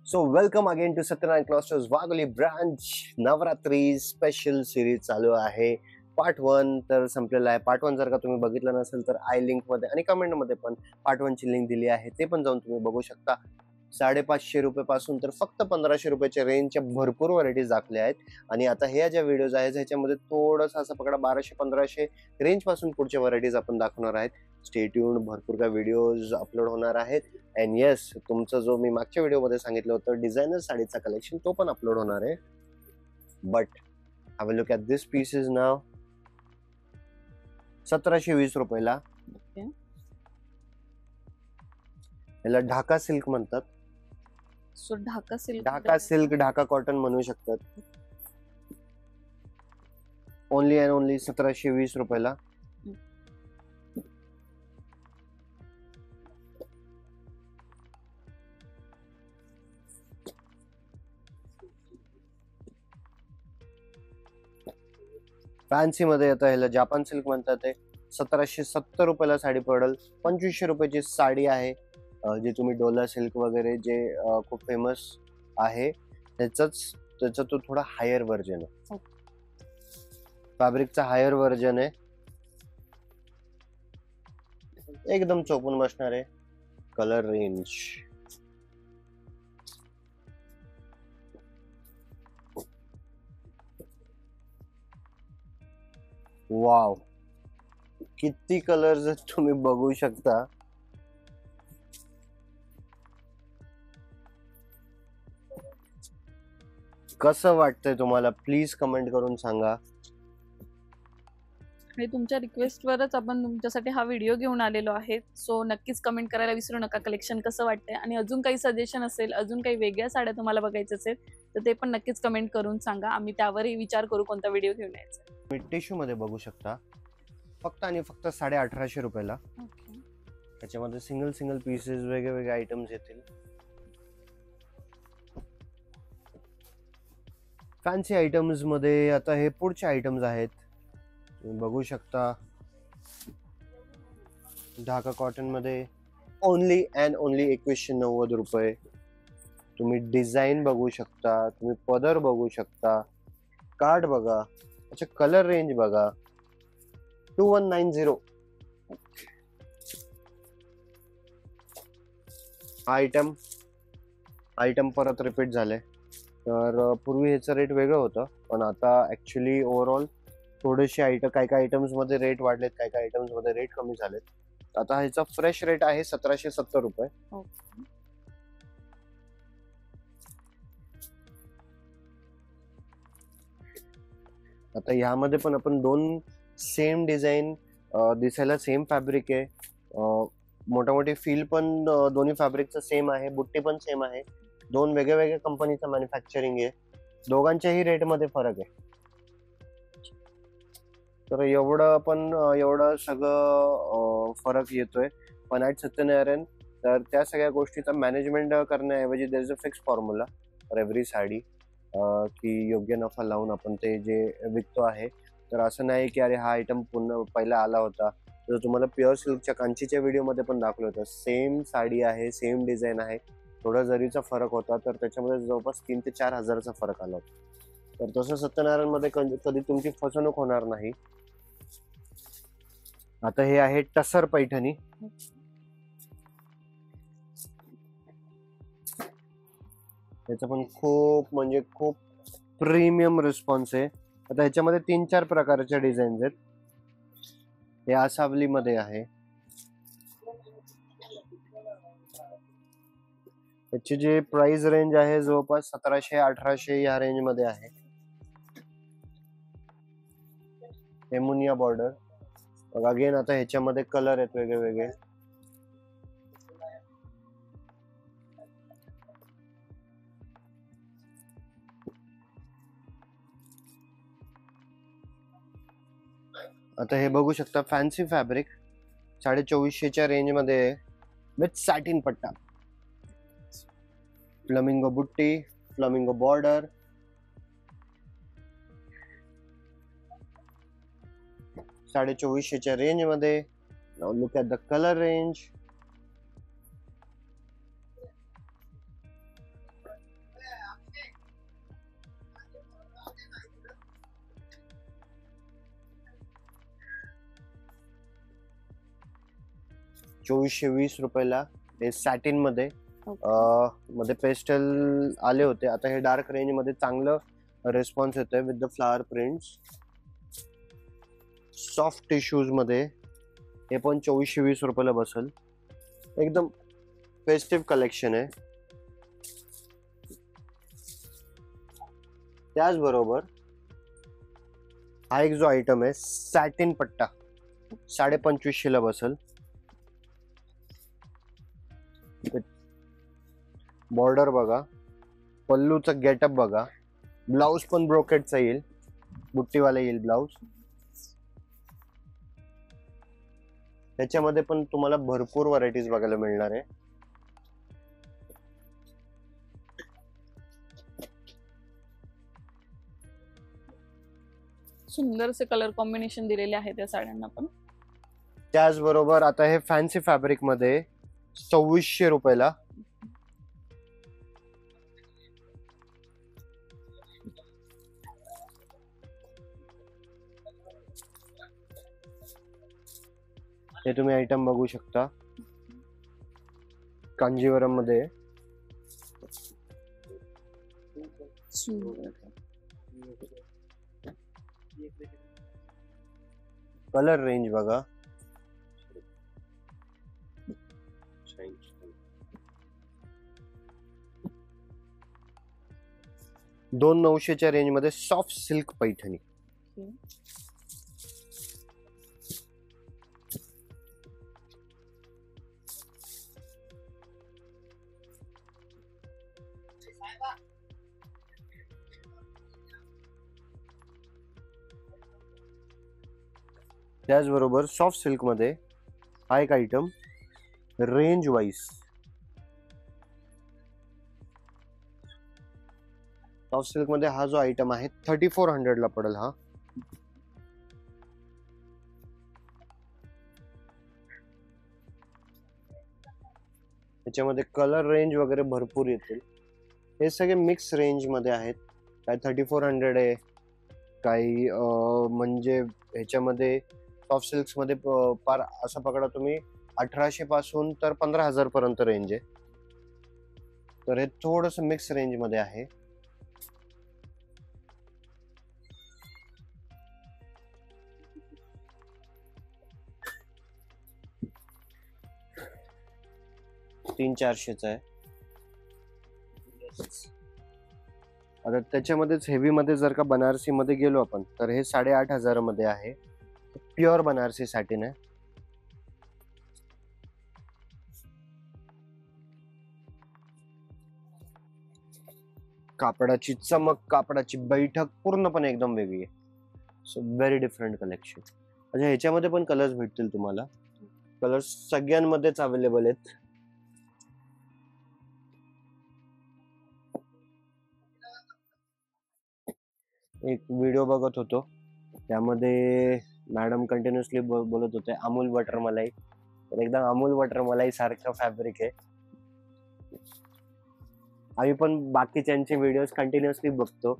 So welcome again to Satyanarayan cloisters Wagholi branch. Navratri special series चालू आहे. Part 1 तर संपलेला आहे. पार्ट 1 जर का तुम्ही बघितलं नसेल तर आय लिंक मध्ये आणि कमेंट मध्ये पण पार्ट 1 ची लिंक दिली आहे, ते पण जाऊन तुम्ही बघू शकता. 550 रुपये पासून तर फक्त 1500 रुपयाच्या रेंजच्या भरपूर व्हरायटीज दाखवल्या आहेत. आणि आता हे ज्या व्हिडिओज आहेत ह्याच्यामध्ये थोडंसं असं पकडा 1200-1500 रेंज पासून पुढच्या व्हरायटीज आपण दाखवणार आहेत. स्टे ट्यून्ड, भरपूर काय व्हिडिओज अपलोड होणार आहेत. अँड येस, तुमचा जो मी मागच्या व्हिडिओमध्ये सांगितलं होतं डिझायनर साडीचा कलेक्शन, तो पण अपलोड होणार आहे. But have a look at this pieces now. 1720 रुपयाला. याला ढाका सिल्क म्हणतात. So Dhaka silk, Dhaka cotton म्हणू शकतात. ओनली अँड ओनली 1720 रुपयाला. फॅन्सी मध्ये आता ह्याला जापान सिल्क म्हणतात. ते 1770 रुपयाला साडी पडेल. 2500 रुपयाची साडी आहे. जे तुम्ही डोला सिल्क वगैरे जे खूप फेमस आहे त्याचा तो थोडा हायर व्हर्जन आहे. फॅब्रिकचा हायर व्हर्जन आहे. एकदम चोपून बसणार आहे. कलर रेंज वाव, किती कलर्स तुम्ही बघू शकता. कसं वाटतंय तुम्हाला, प्लीज कमेंट करून सांगा. आणि तुमच्या रिक्वेस्ट वरच आपण तुमच्यासाठी हा व्हिडिओ घेऊन आलेलो आहे. सो नक्कीच कमेंट करायला विसरू नका कलेक्शन कसं वाटतंय. आणि अजून काही सजेशन असेल, अजून काही वेगळ्या साड्या तुम्हाला बघायचं असेल तर ते पण नक्कीच कमेंट करून सांगा. आम्ही त्यावरही विचार करू कोणता व्हिडिओ घेऊन यायचा. तुम्ही टिश्यू मध्ये बघू शकता. फक्त आणि फक्त 1850 रुपयाला. त्याच्यामध्ये सिंगल पीसेस वेगवेगळे आयटम्स येतील. फॅन्सी आयटम्स मध्ये आता हे पुढचे आयटम्स आहेत. तुम्ही बघू शकता. ढाका कॉटन मध्ये ओनली अँड ओनली 2190 रुपये. तुम्ही डिझाईन बघू शकता, तुम्ही पदर बघू शकता, कार्ड बघा, अच्छा कलर रेंज बघा. 2190. आयटम परत रिपीट झाले. तर पूर्वी ह्याचं रेट वेगळं होतं, पण आता ऍक्च्युली ओव्हरऑल थोडेसे काय आयटम्स मध्ये रेट वाढलेत, काय आयटम्स मध्ये रेट कमी झालेत. आता ह्याचा फ्रेश रेट आहे 1770 रुपये. आता ह्यामध्ये पण आपण दोन सेम डिझाईन, दिसायला सेम फॅब्रिक आहे, मोठी फील पण दोन्ही फॅब्रिकचं सेम आहे, बुट्टी पण सेम आहे. दोन वेगळ्या कंपनीचं मॅन्युफॅक्चरिंग आहे. दोघांच्याही रेट मध्ये फरक आहे. तर एवढं सगळं फरक येतोय. पण ॲट सत्यनारायण तर त्या सगळ्या गोष्टीचा मॅनेजमेंट करण्याऐवजी there is a fix formula for every sari, की योग्य नफा लावून आपण ते जे विकतो आहे. तर असं नाही की अरे हा आयटम पुन्हा पहिला आला होता. तर तुम्हाला प्युअर सिल्कच्या कांचीच्या व्हिडिओमध्ये पण दाखवलं होतं. सेम साडी आहे, सेम डिझाईन आहे, थोडा जरीचा फरक होता. तर त्याच्यामध्ये जवळपास 3 ते 4 हजाराचा फरक आला होता. तर तसं सत्यनारायण मध्ये कधी तुमची फसवणूक होणार नाही. आता हे आहे टसर पैठणी. त्याचा पण खूप प्रीमियम रिस्पॉन्स आहे. आता ह्याच्यामध्ये 3-4 प्रकारच्या डिझाईन्स आहेत. हे आसावली मध्ये आहे. त्याची जे प्राइस रेंज आहे जवळपास 1700-1800 या रेंज मध्ये आहे. एमुनिया बॉर्डर. अगेन आता ह्याच्यामध्ये कलर आहेत वेगळे. आता हे बघू शकता फॅन्सी फॅब्रिक 2450च्या रेंज मध्ये विथ सॅटिन पट्टा, फ्लमिंगो बुट्टी, फ्लमिंगो बॉर्डर. 2450च्या रेंज मध्ये. Now look at the colour range. 2420 रुपयाला. हे सॅटिन मध्ये ओके. मध्ये पेस्टल आले होते. आता हे डार्क रेंज मध्ये चांगलं रिस्पॉन्स येतोय with the flower prints. Soft tissues मध्ये हे पण 2420 रुपयाला बसेल. एकदम फेस्टिव्ह कलेक्शन आहे. त्याचबरोबर हा एक जो आयटम आहे सॅटिन पट्टा 2550 ला बसेल. बॉर्डर बघा, पल्लूचा गेटअप बघा, ब्लाउज पण ब्रोकेटचा येईल, बुट्टीवाला येईल ब्लाउज. त्याच्यामध्ये पण तुम्हाला भरपूर व्हरायटीज बघायला मिळणार आहे. सुंदरसे कलर कॉम्बिनेशन दिलेले आहेत या साड्यांना पण. त्याचबरोबर आता हे फॅन्सी फॅब्रिक मध्ये 2400 रुपयाला. हे तुम्ही आयटम बघू शकता, कांजीवरम मध्ये. सुंदर. कलर रेंज बघा, दोन 900च्या रेंज मध्ये सॉफ्ट सिल्क पैठणी. त्याचबरोबर सॉफ्ट सिल्क मध्ये हा एक item range wise. Soft silk मध्ये हा जो आयटम आहे 3400 ला पडेल. हा त्याच्यामध्ये कलर रेंज वगैरे भरपूर येतील. हे सगळे मिक्स रेंज मध्ये आहेत. काय 3400 आहे, काही म्हणजे ह्याच्यामध्ये सॉफ्ट सिल्क्स मध्ये पार असं पकडा तुम्ही 1800 पासून तर 15000 पर्यंत रेंज आहे. तर हे थोडस मिक्स रेंज मध्ये आहे. तीन 400 आहे. आता त्याच्यामध्येच हेवी मध्ये जर का बनारसी मध्ये गेलो आपण तर हे 8500 मध्ये आहे. प्युअर बनारसी सॅटिन आहे. कापडाची चमक, कापडाची बैठक पूर्णपणे एकदम वेगळी आहे. So very different collection. म्हणजे ह्याच्यामध्ये पण कलर्स भेटतील तुम्हाला. कलर्स सगळ्यांमध्येच अवेलेबल आहेत. एक व्हिडिओ बघत होतो, त्यामध्ये मॅडम कंटिन्युअसली बोलत होते अमूल बटर मलाई. तर एकदम अमूल बटर मलाई सारखं फॅब्रिक आहे. आम्ही पण बाकीच्यांचे व्हिडिओज कंटिन्युअसली बघतो,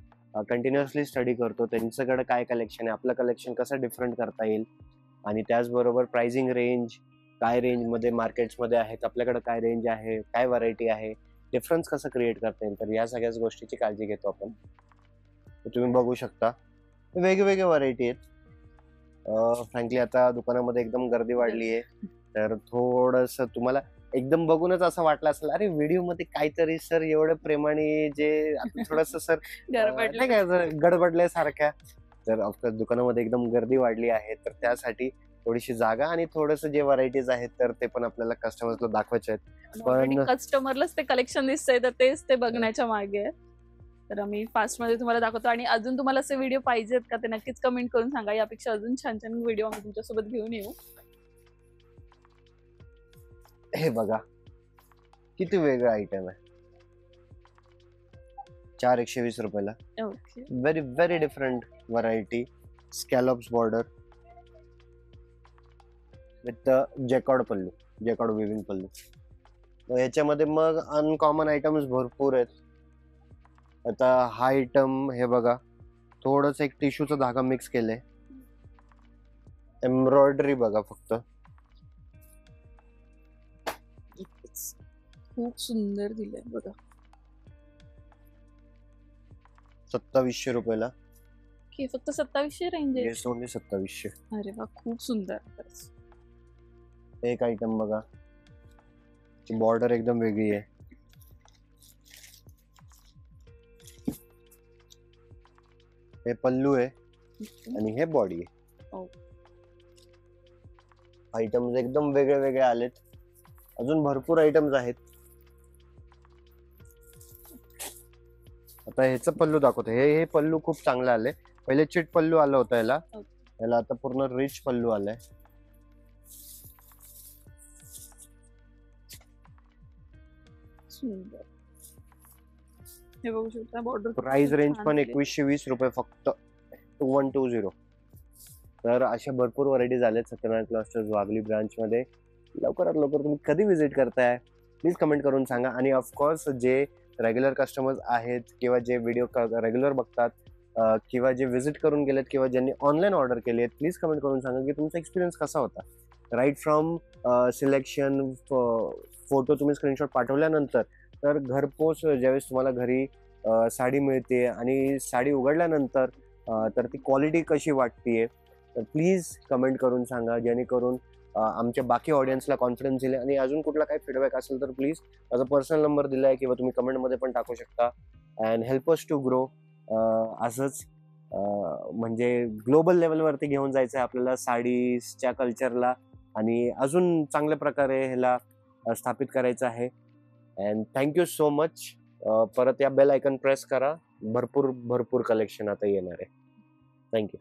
कंटिन्युअसली स्टडी करतो त्यांच्याकडे काय कलेक्शन आहे, आपलं कलेक्शन कसं डिफरंट करता येईल, आणि त्याचबरोबर प्राइसिंग रेंज काय रेंजमध्ये मार्केट्समध्ये आहेत, आपल्याकडे काय रेंज आहे, काय व्हरायटी आहे, डिफरन्स कसं क्रिएट करता येईल. तर या सगळ्याच गोष्टीची काळजी घेतो आपण. तुम्ही बघू शकता वेगवेगळ्या व्हरायटी आहेत. फ्रँकली आता दुकानामध्ये एकदम गर्दी वाढली आहे. तर थोडस तुम्हाला एकदम बघूनच असं वाटलं असेल अरे व्हिडिओ मध्ये काहीतरी सर एवढं प्रेमाने जे थोडस सर नाही का गडबडल्यासारख्या. तर ऑफकोर्स दुकानामध्ये एकदम गर्दी वाढली आहे, तर त्यासाठी थोडीशी जागा आणि थोडस जे व्हरायटीज आहेत तर ते पण आपल्याला कस्टमर्सला दाखवायचे आहेत. पण कस्टमरलाच ते कलेक्शन दिसतंय तर तेच ते बघण्याच्या मागे आहे. तर आम्ही फास्ट मध्ये तुम्हाला दाखवतो. आणि अजून तुम्हाला असे व्हिडिओ पाहिजेत का ते नक्कीच कमेंट करून सांगा. यापेक्षा अजून छान छान व्हिडिओ आम्ही तुमच्यासोबत घेऊन येऊ. हे बघा किती वेगळं आयटम आहे. 4120 रुपयाला. Okay. Very very different variety. Scallops border with jacquard pallu, jacquard weaving pallu. याच्यामध्ये मग अनकॉमन आयटम्स भरपूर आहेत. आता हा आयटम हे बघा, थोडस एक टिश्यूचा धागा मिक्स केलंय. एम्ब्रॉयडरी बघा फक्त. आहेच. खूप सुंदर दिलंय बघा. 2700 रुपयाला. की फक्त 2700 रेंज आहे. Yes, only 2700. अरे वा, खूप सुंदर खरंच. एक आयटम बघा, बॉर्डर एकदम वेगळी आहे. हे पल्लू आहे आणि हे बॉडी आहे. आयटम्स एकदम वेगळे वेगळे आलेत. अजून भरपूर आयटम्स आहेत. आता ह्याचं पल्लू दाखवतो. हे पल्लू खूप चांगलं आले. पहिले चिट पल्लू आलं होतं याला आता पूर्ण रिच पल्लू आलाय. सुंदर. हे बघू शकता बॉर्डर. प्राइस रेंज पण 2120 रुपये फक्त. 2120. तर अशा भरपूर व्हरायटीज आल्यात सत्यनारायण क्लस्टर्स वाघोली ब्रांच मध्ये. लवकरात लवकर तुम्ही कधी विजिट करताय प्लीज कमेंट करून सांगा. आणि ऑफकोर्स जे रेग्युलर कस्टमर्स आहेत किंवा जे व्हिडिओ रेग्युलर बघतात किंवा जे विजिट करून गेलेत किंवा ज्यांनी ऑनलाईन ऑर्डर केले प्लीज कमेंट करून सांगा की तुमचा एक्सपिरियन्स कसा होता. राईट फ्रॉम सिलेक्शन, फोटो तुम्ही स्क्रीनशॉट पाठवल्यानंतर तर घरपोच ज्यावेळेस तुम्हाला घरी साडी मिळते आणि साडी उघडल्यानंतर तर ती क्वालिटी कशी वाटतेय तर प्लीज कमेंट करून सांगा, जेणेकरून आमच्या बाकी ऑडियन्सला कॉन्फिडन्स दिले. आणि अजून कुठला काही फीडबॅक असेल तर प्लीज माझा पर्सनल नंबर दिलाय किंवा तुम्ही कमेंटमध्ये पण टाकू शकता. And help us to grow. असंच म्हणजे ग्लोबल लेवलवरती घेऊन जायचं आहे आपल्याला साडीजच्या कल्चरला आणि अजून चांगल्या प्रकारे ह्याला स्थापित करायचं आहे. And thank you so much. परत या बेल आयकन प्रेस करा. भरपूर भरपूर कलेक्शन आता येणार आहे. थँक्यू.